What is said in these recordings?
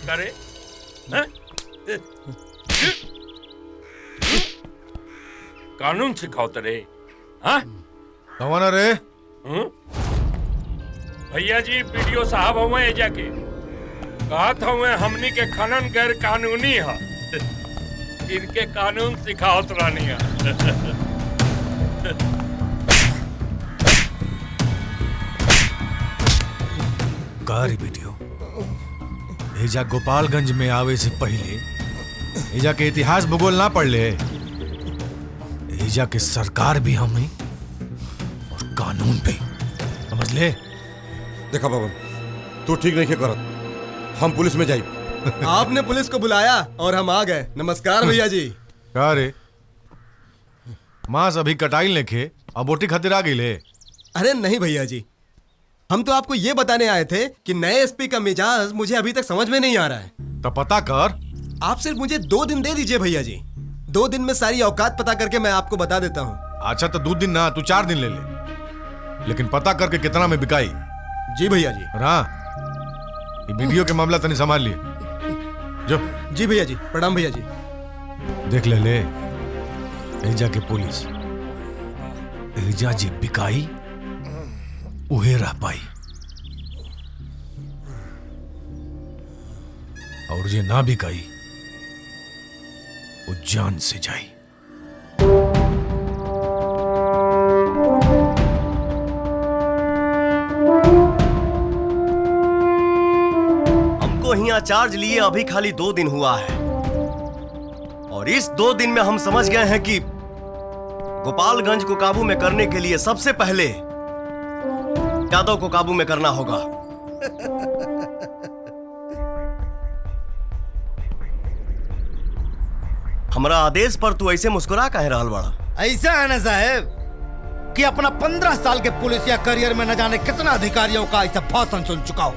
करे हैं? कानून सिखाओ तरे हाँ? कौन है रे? भैया जी वीडियो साहब हुए एजा के कहा था हुए हमनी के खनन गैर कानूनी है इनके कानून सिखाओ रानी है। कारी वीडियो एजा गोपालगंज में आवे से पहले एजा के इतिहास भूगोल ना पढ़ ले। एजा के सरकार भी हमें और कानून भी समझ ले। देखा बाबन तू ठीक नहीं करत, हम पुलिस में जाई। आपने पुलिस को बुलाया और हम आ गए। नमस्कार भैया जी। क्या रे मांस अभी कटाई लेके अब बोटी खातिर आ गई ले? अरे नहीं भैया जी, हम तो आपको ये बताने आए थे कि नए एसपी का मिजाज मुझे अभी तक समझ में नहीं आ रहा है। तो पता कर। आप सिर्फ मुझे 2 दिन दे दीजिए भैया जी। 2 दिन में सारी औकात पता करके मैं आपको बता देता हूँ। अच्छा तो 2 दिन ना तू 4 दिन ले ले, लेकिन पता करके कितना में बिकाई। जी भैया जी। हाँ ये वीडियो के मामला तनी संभाल लिए जो। जी भैया जी, प्रणाम भैया जी। देख ले ले एजा के पुलिस एजा जे बिकाई उहे रह पाई और जे ना बिकाई वो जान से जाई। हमको यहाँ चार्ज लिए अभी खाली 2 दिन हुआ है और इस 2 दिन में हम समझ गए हैं कि गोपालगंज को काबू में करने के लिए सबसे पहले यादव को काबू में करना होगा। हमारा आदेश पर तू ऐसे मुस्कुरा काहे रहल बड़ा? ऐसा है ना साहब कि अपना 15 साल के पुलिसिया करियर में न जाने कितना अधिकारियों का ऐसा भाषण सुन चुका हूं।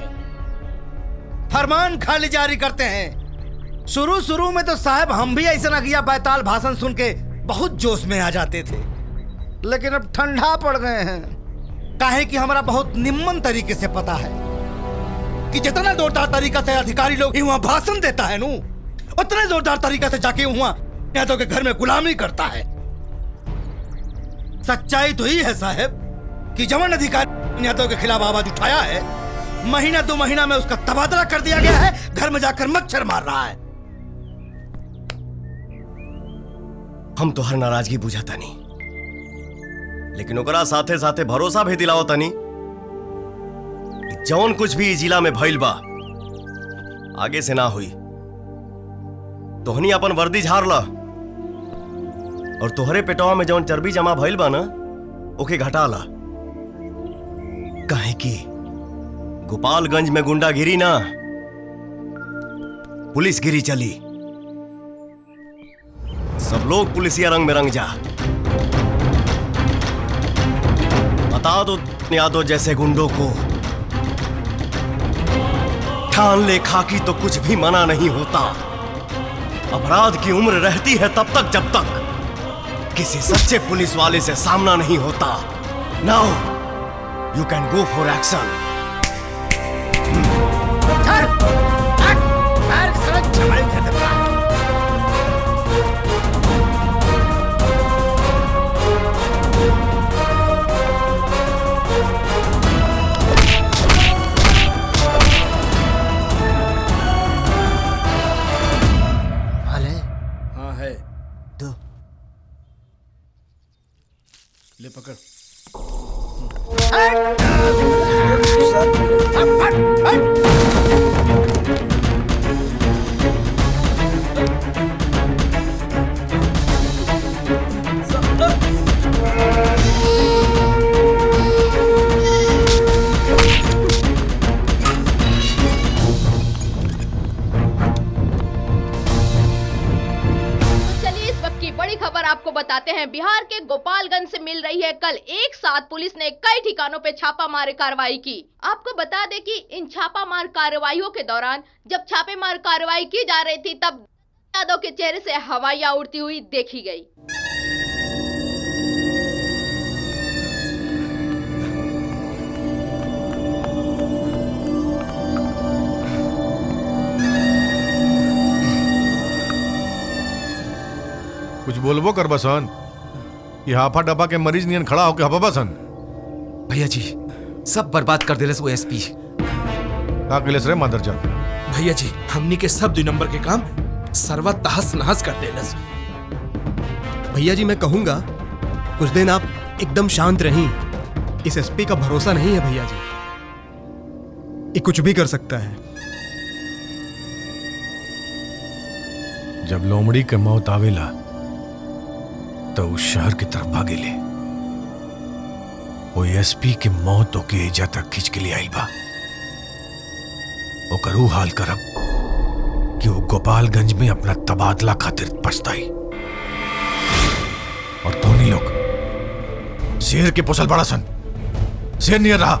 फरमान खाली जारी करते हैं। शुरू में तो साहब हम भी ऐसा नगिया बैताल भाषण सुन के बहुत जोश में आ जाते थे, लेकिन अब ठंडा पड़ गए हैं। काहे कि हमारा बहुत निम्न तरीके से पता है कि जितना जोरदार तरीका से अधिकारी लोग वहां भाषण देता है नू, उतने जोरदार तरीका से जाके वहां यादव के घर में गुलामी करता है। सच्चाई तो ही है साहब कि जवान अधिकारी यादव के खिलाफ आवाज उठाया है, महीना 2 महीना में उसका तबादला कर दिया गया है, घर में जाकर मच्छर मार रहा है। हम तो हर नाराजगी बुझा तनी, लेकिन ओकरा साथे साथे भरोसा भी दिलाओ तनी कि जौन कुछ भी जिला में भइल बा आगे से ना हुई। तोहनी अपन वर्दी झाड़ ला और तोहरे पेटवा में जौन चर्बी जमा भइल बा ना ओके घटा ला। काहे कि गोपालगंज में गुंडागिरी ना पुलिसगिरी चली। सब लोग पुलिसिया रंग में रंग जा। बता दो यादव जैसे गुंडों को ठान ले खाकी तो कुछ भी मना नहीं होता। अपराध की उम्र रहती है तब तक जब तक किसी सच्चे पुलिस वाले से सामना नहीं होता। Now you can go for action. ले पकड़। आपको बताते हैं, बिहार के गोपालगंज से मिल रही है। कल एक साथ पुलिस ने कई ठिकानों पे छापामार कार्रवाई की। आपको बता दें कि इन छापामार कार्रवाइयों के दौरान जब छापेमार कार्रवाई की जा रही थी तब यादव के चेहरे से हवाइयां उड़ती हुई देखी गई। बोलबो कर बसन ये हाफा डबा के मरीज नियन खड़ा होके हवा बसन। भैया जी सब बर्बाद कर देलस वो एसपी। का केलस रे मादरजान? भैया जी हमनी के सब 2 नंबर के काम सर्वा तहस नहस कर देलस। भैया जी मैं कहूंगा कुछ दिन आप एकदम शांत रहीं। इस एसपी का भरोसा नहीं है भैया जी, ये कुछ भी कर सकता है। जब लोमड़ी के मौत आवेला तो उस शहर की तरफ भागेले। वो एसपी के मौत के एजा तक खींच के लिए आइल बा। ओकर ऊ हाल करब कि वो गोपालगंज में अपना तबादला खातिर पछताई। और धोनी लोग शेर के पोसल बड़ा सन, शेर नहीं रहा।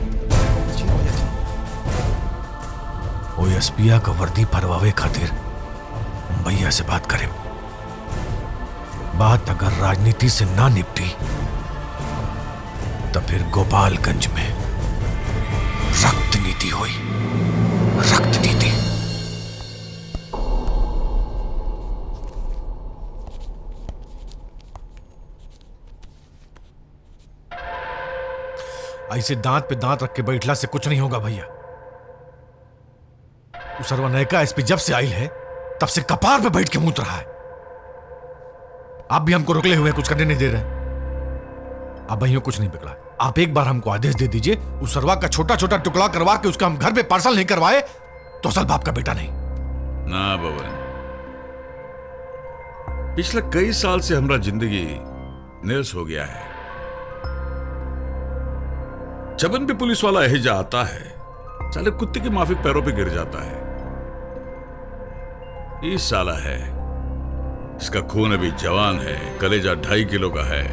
वो एसपिया का वर्दी फरवावे खातिर भैया से बात करें। बात अगर राजनीति से ना निपटी तो फिर गोपालगंज में रक्त नीति हुई, रक्त नीति। ऐसे दांत पे दांत रख के बैठला से कुछ नहीं होगा भैया। उस सर्वनयका एसपी जब से आई है तब से कपार पे बैठ के मूत रहा है। आप भी हमको रोकले हुए कुछ करने नहीं दे रहे। अब भैया कुछ नहीं बिगड़ा। आप एक बार हमको आदेश दे दीजिए, उस सरवा का छोटा छोटा टुकड़ा करवा के उसका हम घर पे पार्सल नहीं करवाए तो असल बाप का बेटा नहीं। ना बबन, पिछले कई साल से हमारा जिंदगी नीरस हो गया है। जबन भी पुलिस वाला एहिजा आता है साले कुत्ते के माफिक पैरों पे गिर जाता है। ये साला है, इसका खून अभी जवान है, कलेजा 2.5 किलो का है।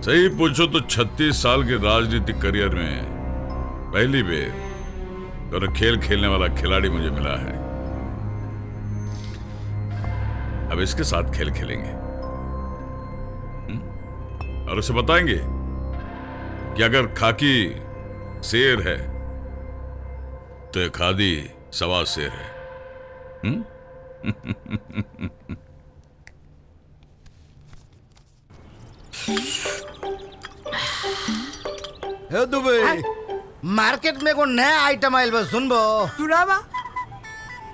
सही पूछो तो 36 साल के राजनीतिक करियर में पहली बार और खेल खेलने वाला खिलाड़ी मुझे मिला है। अब इसके साथ खेल खेलेंगे और उसे बताएंगे कि अगर खाकी शेर है तो ये खादी सवा शेर है। हे दुबे, मार्केट में को नया आइटम आयल बा, सुनबो? सुनावा।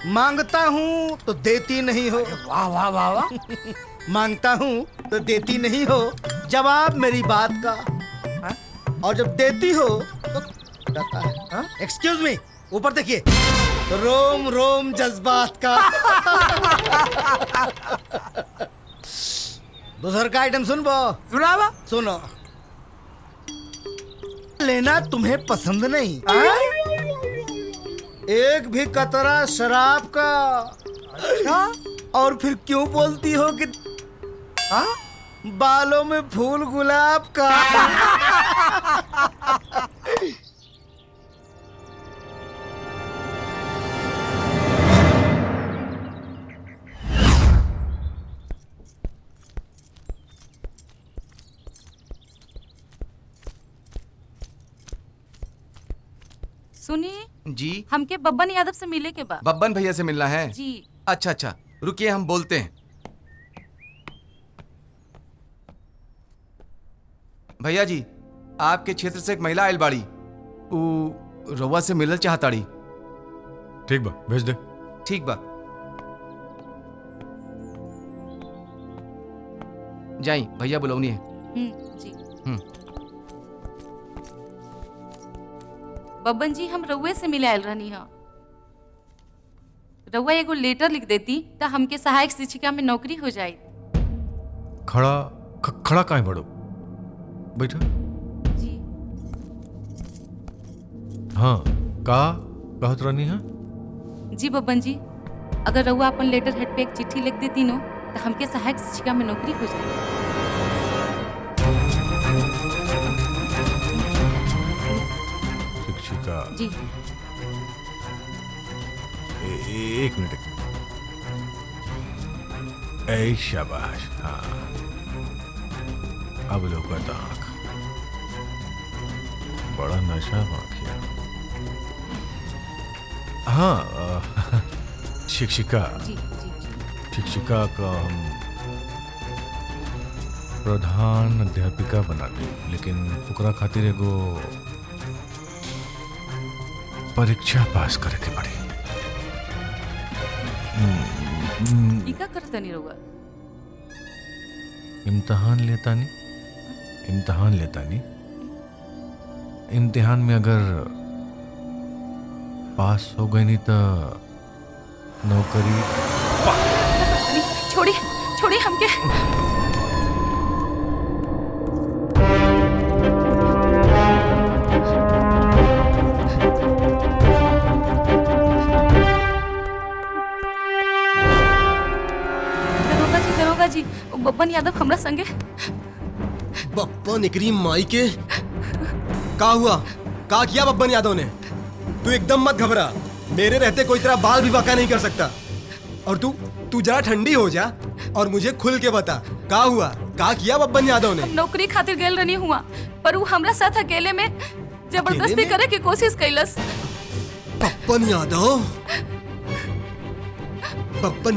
मांगता हूँ तो देती नहीं हो। वाह वाह वाह वाह। मांगता हूँ तो देती नहीं हो जवाब मेरी बात का, और जब देती हो तो डरता है। एक्सक्यूज मी, ऊपर देखिए, रोम रोम जज्बात का। दूसर का आइटम सुनबो? सुनावा। सुनो, लेना तुम्हें पसंद नहीं, एक भी कतरा शराब का। अच्छा? और फिर क्यों बोलती हो कि बालों में फूल गुलाब का? सुनिए जी, हमके बब्बन यादव से मिले के बाद। बब्बन भैया से मिलना है? जी। अच्छा अच्छा, रुकिए हम बोलते हैं। भैया जी, आपके क्षेत्र से एक महिला आयल बाड़ी, उ रउआ से मिलल चाहताड़ी। ठीक बा, भेज दे। ठीक बा, जाई, भैया बुलौनी है। जी। बब्बन जी, हम रउए से मिले आयल रहनी हा। रउआ एगो लेटर लिख देती तो हमके सहायक शिक्षिका में नौकरी हो जाए। खड़ा काहे बड़ो? बैठो। जी। हाँ, का कहत रहनी है? जी बब्बन जी, अगर रउआ अपन लेटर हेड पे एक चिट्ठी लिख देती नो तो हमके सहायक शिक्षिका में नौकरी हो जाए। शिक्षिका? जी। एक मिनट। ऐ शाबाश, हाँ, अब लोग आंख, बड़ा नशा माखिया। हाँ, शिक्षिका। जी जी जी। शिक्षिका का हम प्रधान अध्यापिका बना दी, लेकिन ओकरा खातिर एगो परीक्षा पास करे के पड़ी। ई का करता नहीं रहुआ? इम्तिहान लेता नहीं। इम्तिहान में अगर पास हो गई नहीं तो नौकरी। छोड़ी हमके। दरोगा जी, बब्बन यादव हमरा संगे। बब्बन एकरी माई के का हुआ? का किया बब्बन यादव ने? तू एकदम मत घबरा, मेरे रहते कोई तेरा बाल भी बाका नहीं कर सकता। और तू जरा ठंडी हो जा और मुझे खुल के बता, का हुआ? का किया बब्बन यादव ने? नौकरी खातिर गेल रहनी हुआ, पर वो हमरा साथ अकेले में जबरदस्ती करे की कोशिश कैलस। बब्बन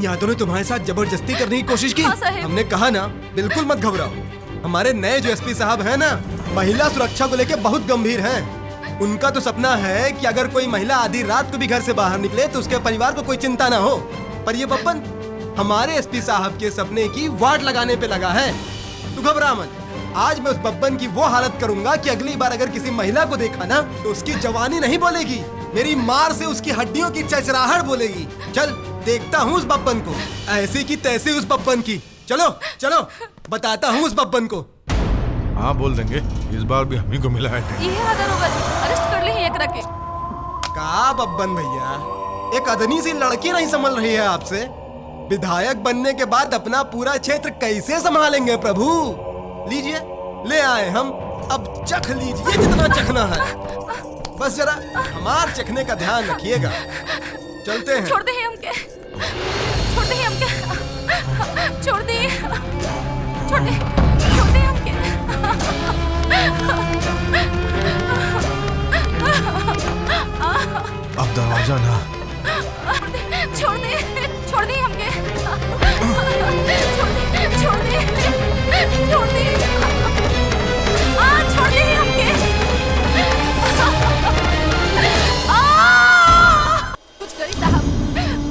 यादव ने तुम्हारे साथ जबरदस्ती करने की कोशिश की? हाँ साहब। हमने कहा ना, बिल्कुल मत घबराओ। हमारे नए जो एसपी साहब हैं ना, महिला सुरक्षा को लेके बहुत गंभीर हैं। उनका तो सपना है कि अगर कोई महिला आधी रात को भी घर से बाहर निकले तो उसके परिवार को कोई चिंता ना हो। पर ये बब्बन हमारे एसपी साहब के सपने की वाट लगाने पे लगा है। तू घबरा मत, आज मैं उस बब्बन की वो हालत करूंगा कि अगली बार अगर किसी महिला को देखा ना तो उसकी जवानी नहीं बोलेगी, मेरी मार से उसकी हड्डियों की चचराहट बोलेगी। चल देखता हूँ उस बब्बन को, ऐसे की तैसे उस बब्बन की। चलो बताता हूँ उस बब्बन को। हाँ बोल देंगे, इस बार भी हम ही को मिला है। ये दरोगा जी, अरेस्ट कर ली है एकरा के। का बब्बन भैया, एक अदनी सी लड़की नहीं संभल रही है आपसे? विधायक बनने के बाद अपना पूरा क्षेत्र कैसे संभालेंगे प्रभु? लीजिए, ले आए हम, अब चख लीजिए जितना चखना है। बस जरा हमार चखने का ध्यान रखिएगा। चलते हैं। छोड़ दे हमके। अब दरवाजा ना। छोड़ दे हमके। छोड़ दे हमके। कुछ करी साहब,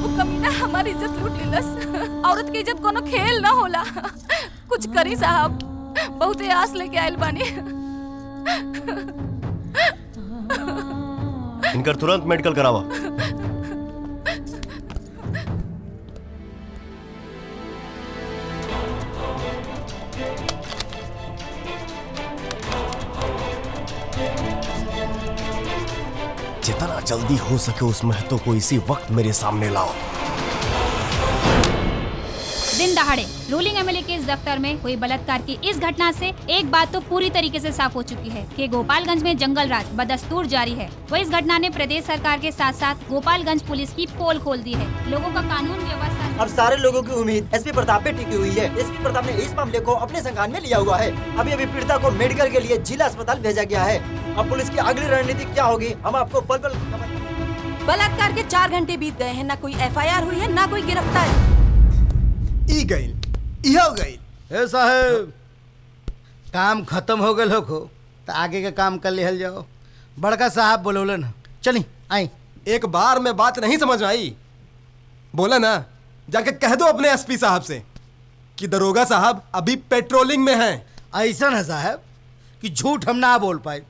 वो कमीना हमारी इज्जत लूट लेलस। औरत की इज्जत कोनो खेल ना होला। कुछ करी साहब, बहुते आस लेके आयल बानी। इनकर तुरंत मेडिकल करावा। जितना जल्दी हो सके उस महतो को इसी वक्त मेरे सामने लाओ। दिन दहाड़े रूलिंग एमएलए के इस दफ्तर में हुई बलात्कार की इस घटना से एक बात तो पूरी तरीके से साफ हो चुकी है कि गोपालगंज में जंगल राज बदस्तूर जारी है। वह इस घटना ने प्रदेश सरकार के साथ साथ गोपालगंज पुलिस की पोल खोल दी है। लोगों का कानून व्यवस्था अब सारे लोगों की उम्मीद एसपी प्रताप पे टिकी हुई है। एसपी प्रताप ने इस मामले को अपने संज्ञान में लिया हुआ है। अभी पीड़िता को मेडिकल के लिए जिला अस्पताल भेजा गया है। अब पुलिस की अगली रणनीति क्या होगी, हम आपको पल पल बलात्कार के 4 घंटे बीत गए हैं, ना कोई एफआईआर हुई है, ना कोई गिरफ्तार। ए साहब, काम खत्म हो गए हो तो आगे का काम कर लिहल जाओ। बड़का साहब बोलोले ना, चली आई। एक बार में बात नहीं समझ आई, बोला ना, जाके कह दो अपने एसपी साहब से कि दरोगा साहब अभी पेट्रोलिंग में हैं। ऐसा है साहब कि झूठ हम ना बोल पाए।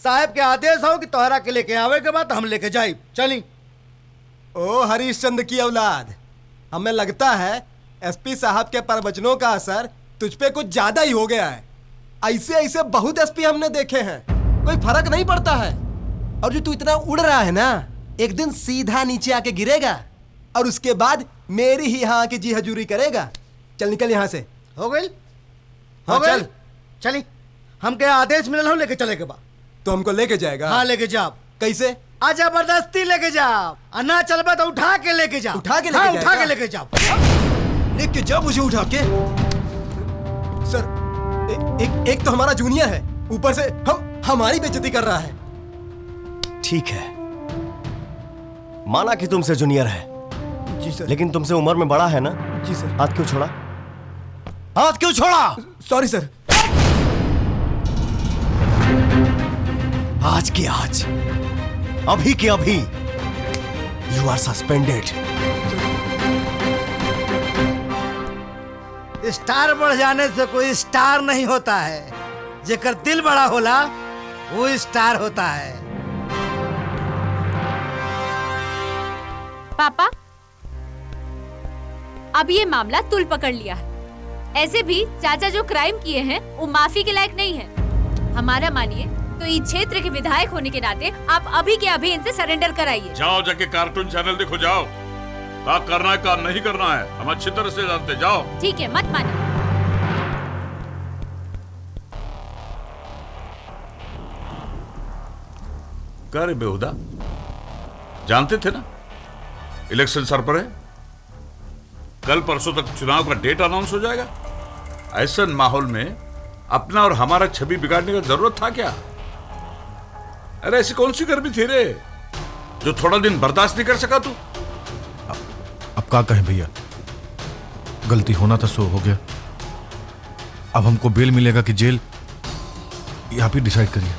साहब के आदेश हो कि तोहरा के लेके आवे के बाद हम लेके जाए। चली। ओ हरीशचंद्र की औलाद, हमें लगता है एसपी साहब के प्रवचनों का असर तुझ पे कुछ ज्यादा ही हो गया है। ऐसे ऐसे बहुत एसपी हमने देखे हैं, कोई फर्क नहीं पड़ता है। और जो तू इतना उड़ रहा है ना, एक दिन सीधा नीचे आके गिरेगा और उसके बाद मेरी ही यहाँ की जी हजूरी करेगा। चल निकल यहाँ से। हो गई? हाँ चल। चली। हमके आदेश मिलल हो लेके चले के बाद। तो हमको लेके जाएगा? हाँ लेके जाओ। कैसे? आ जबरदस्ती लेके जाओ, ना चलबा तो उठा के लेके जाओ। उठा के लेके जाओ। लेके जाओ मुझे उठा के। सर, एक तो हमारा जूनियर है, ऊपर से हमारी बेइज्जती कर रहा है। ठीक है, माना कि तुमसे जूनियर है, जी सर। लेकिन तुमसे उम्र में बड़ा है ना? जी सर। हाथ क्यों छोड़ा? हाथ क्यों छोड़ा? Sorry sir. आज के आज, अभी के अभी, यू आर सस्पेंडेड। स्टार बढ़ जाने से कोई स्टार नहीं होता है, जेकर दिल बड़ा होला वो स्टार होता है। पापा, अब ये मामला तुल पकड़ लिया है। ऐसे भी चाचा जो क्राइम किए हैं वो माफी के लायक नहीं है। हमारा मानिए तो इस क्षेत्र के विधायक होने के नाते आप अभी के अभी इनसे सरेंडर कराइए। जाओ जाके कार्टून चैनल देखो, जाओ। क्या करना है क्या नहीं करना है हम अच्छी तरह से जानते। जाओ। ठीक है, मत मानिए। कर बेहुदा, जानते थे ना इलेक्शन सर पर है, कल परसों तक चुनाव का डेट अनाउंस हो जाएगा। ऐसे माहौल में अपना और हमारा छवि बिगाड़ने का जरूरत था क्या? अरे ऐसी कौन सी गर्मी थी रे जो थोड़ा दिन बर्दाश्त नहीं कर सका तू? अब क्या कहें भैया, गलती होना था सो हो गया। अब हमको बेल मिलेगा कि जेल, ये आप ही डिसाइड करिए।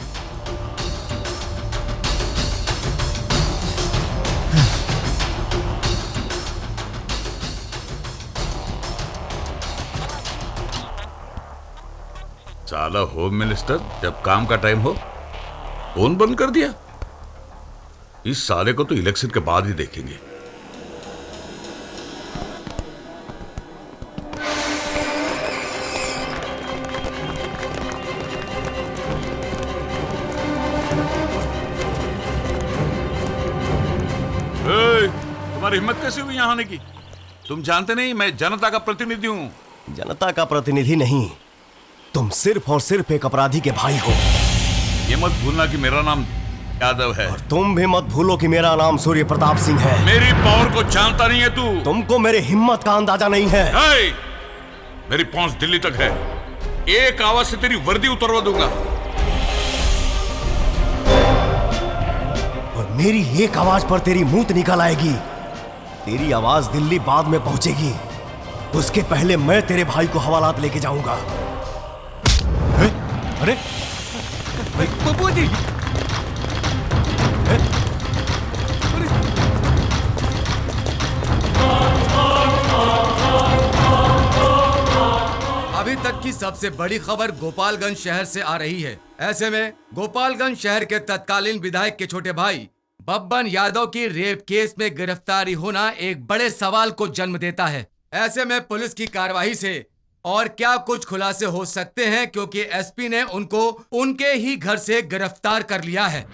साला होम मिनिस्टर जब काम का टाइम हो फोन बंद कर दिया। इस साले को तो इलेक्शन के बाद ही देखेंगे। तुम्हारी हिम्मत कैसे हुई यहाँ आने की? तुम जानते नहीं मैं जनता का प्रतिनिधि हूँ। जनता का प्रतिनिधि नहीं, तुम सिर्फ और सिर्फ एक अपराधी के भाई हो। ये मत भूलना कि मेरा नाम यादव है। और तुम भी मत भूलो कि मेरा नाम सूर्य प्रताप सिंह है। मेरी पावर को जानता नहीं है तू। तुमको मेरे हिम्मत का अंदाजा नहीं है। मेरी पहुंच दिल्ली तक है, एक आवाज से तेरी वर्दी उतरवा दूंगा। और मेरी एक आवाज पर तेरी मूत निकल आएगी। तेरी आवाज दिल्ली बाद में पहुंचेगी, उसके पहले मैं तेरे भाई को हवालात लेके जाऊंगा। अरे बब्बू जी, अभी तक की सबसे बड़ी खबर गोपालगंज शहर से आ रही है। ऐसे में गोपालगंज शहर के तत्कालीन विधायक के छोटे भाई बब्बन यादव की रेप केस में गिरफ्तारी होना एक बड़े सवाल को जन्म देता है। ऐसे में पुलिस की कार्रवाई से और क्या कुछ खुलासे हो सकते हैं, क्योंकि एसपी ने उनको उनके ही घर से गिरफ्तार कर लिया है।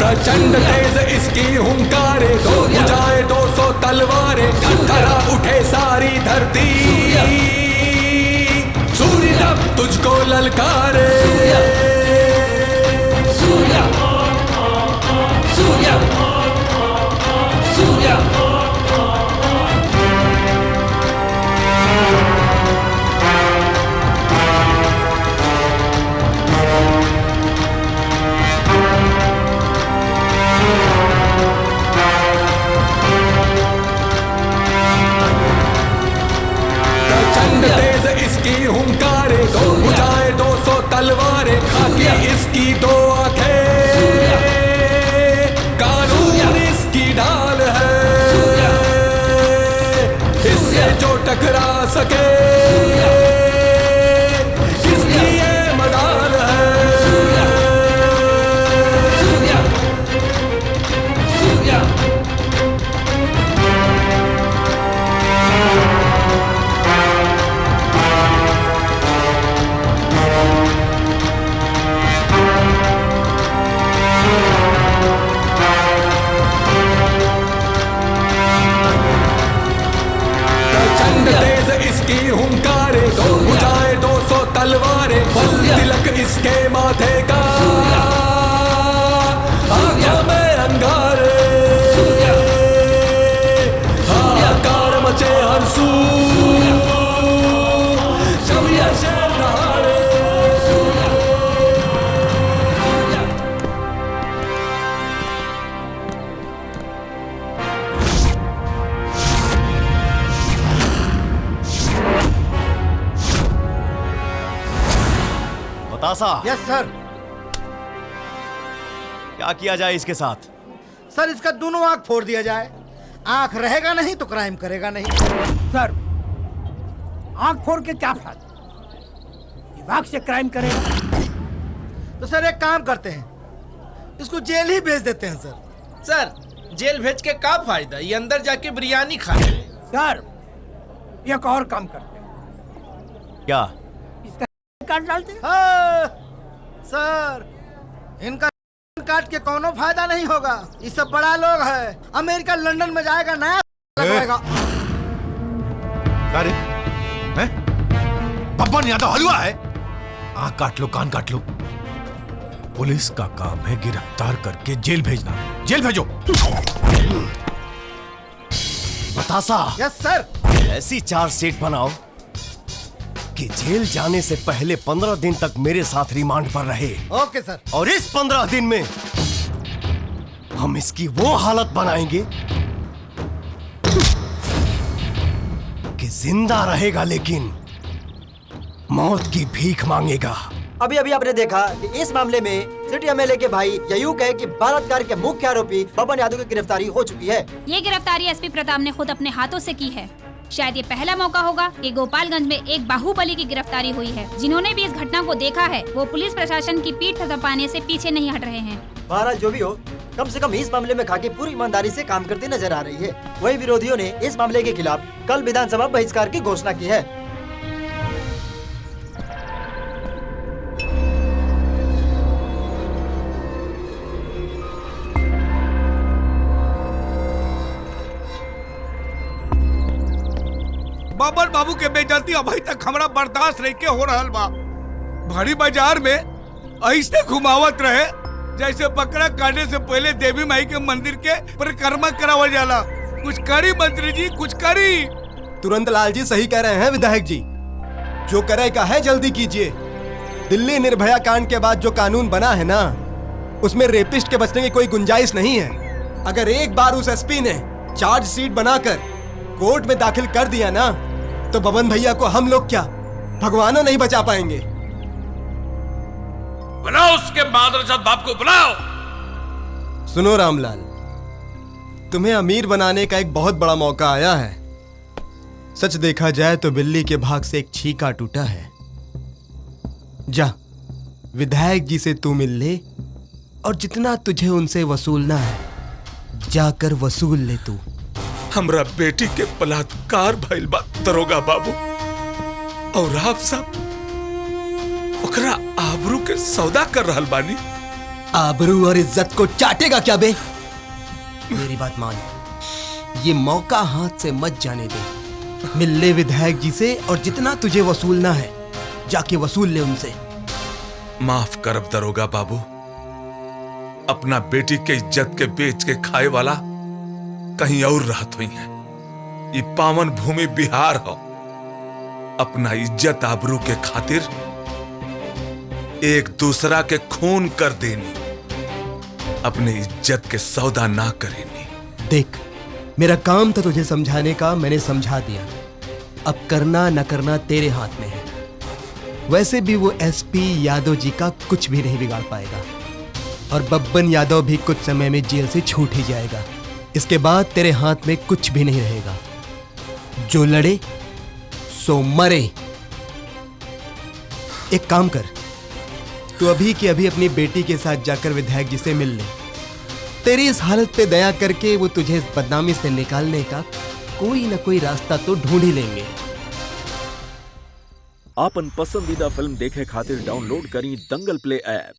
प्रचंड तेज इसकी हुंकारे, दो बुझाए 200 तलवारें, थरथरा उठे सारी धरती। सूर्य तब तुझको ललकारे। सूर्य सूर्य सूर्य तेज इसकी हुंकारे, दो बुझाए 200 इसके माथे का आंखों में अंगारे हाहाकार मचे हर सू जब ये शेर दहाड़े बतासा। Yes sir. क्या किया जाए इसके साथ? सर इसका दोनों आंख फोड़ दिया जाए। आंख रहेगा नहीं तो क्राइम करेगा नहीं। सर आंख फोड़ के क्या फायदा, दिमाग से क्राइम करेगा। तो सर एक काम करते हैं, इसको जेल ही भेज देते हैं सर। सर जेल भेज के क्या फायदा, ये अंदर जाके बिरयानी खाए। सर एक और काम करते हैं, क्या? इसका काट डालते हैं। हाँ, सर इनका काट के कोनो फायदा नहीं होगा। ये सब बड़ा लोग है, अमेरिका लंदन में जाएगा, नया लगवाएगा। अरे हैं? बब्बन यादव हलवा है। आंख काट लो, कान काट लो। पुलिस का काम है गिरफ्तार करके जेल भेजना। जेल भेजो। बतासा। Yes sir. ऐसी चार्जशीट बनाओ कि जेल जाने से पहले 15 दिन तक मेरे साथ रिमांड पर रहे। Okay sir. और इस 15 दिन में हम इसकी वो हालत बनाएंगे कि जिंदा रहेगा लेकिन मौत की भीख मांगेगा। अभी अभी आपने देखा कि इस मामले में सिटी एमएलए के भाई या यूं कहे कि बलात्कार के मुख्य आरोपी बब्बन यादव की गिरफ्तारी हो चुकी है। ये गिरफ्तारी एसपी प्रताप ने खुद अपने हाथों से की है। शायद ये पहला मौका होगा कि गोपालगंज में एक बाहुबली की गिरफ्तारी हुई है। जिन्होंने भी इस घटना को देखा है वो पुलिस प्रशासन की पीठ थपथपाने से पीछे नहीं हट रहे हैं। बहरहाल जो भी हो, कम से कम इस मामले में खाकी पूरी ईमानदारी से काम करती नजर आ रही है। वही विरोधियों ने इस मामले के खिलाफ कल विधानसभा बहिष्कार की घोषणा की है। बब्बन बाबू के बेइज्जती अभी तक हमरा बर्दाश्त नहीं के हो रहल बा। भारी बाजार में ऐसे घुमावत रहे जैसे बकरा काटने से पहले देवी माई के मंदिर के परिक्रमा करावल जाला। कुछ करी मंत्री जी, कुछ करी। तुरंत लाल जी सही कह रहे हैं विधायक जी। जो करे का है जल्दी कीजिए। दिल्ली निर्भया कांड के बाद जो कानून बना है ना, उसमें रेपिस्ट के बचने की कोई गुंजाइश नहीं है। अगर एक बार उस एसपी ने चार्जशीट बनाकर कोर्ट में दाखिल कर दिया ना, तो बबन भैया को हम लोग क्या भगवानों नहीं बचा पाएंगे। बुलाओ उसके मादरजात बाप को, बुलाओ। सुनो रामलाल, तुम्हें अमीर बनाने का एक बहुत बड़ा मौका आया है। सच देखा जाए तो बिल्ली के भाग से एक छीका टूटा है। जा विधायक जी से तू मिल ले और जितना तुझे उनसे वसूलना है जाकर वसूल ले तू। हमरा बेटी के बलात्कार भइल बा दरोगा बाबू, और आप सब ओकरा आबरू के सौदा कर रहल बानी। आबरू और इज्जत को चाटेगा क्या बे? मेरी बात मान, ये मौका हाथ से मत जाने दे। मिल ले विधायक जी से और जितना तुझे वसूलना है जाके वसूल ले उनसे। माफ करब दरोगा बाबू, अपना बेटी के इज्जत के बेच के खाए वाला कहीं और रहत हुई है। ये पावन भूमि बिहार हो। अपना इज्जत आबरू के खातिर एक दूसरा के खून कर देनी, अपने इज्जत के सौदा ना करेनी। देख, मेरा काम था तुझे समझाने का, मैंने समझा दिया। अब करना न करना तेरे हाथ में है। वैसे भी वो एसपी यादव जी का कुछ भी नहीं बिगाड़ पाएगा, और बब्बन यादव भी कुछ समय में जेल से छूट ही जाएगा। इसके बाद तेरे हाथ में कुछ भी नहीं रहेगा। जो लड़े सो मरे। एक काम कर, तू अभी के अभी अपनी बेटी के साथ जाकर विधायक जी से मिल ले। तेरी इस हालत पे दया करके वो तुझे इस बदनामी से निकालने का कोई ना कोई रास्ता तो ढूंढ ही लेंगे। आपन पसंदीदा फिल्म देखे खातिर डाउनलोड करी दंगल प्ले ऐप।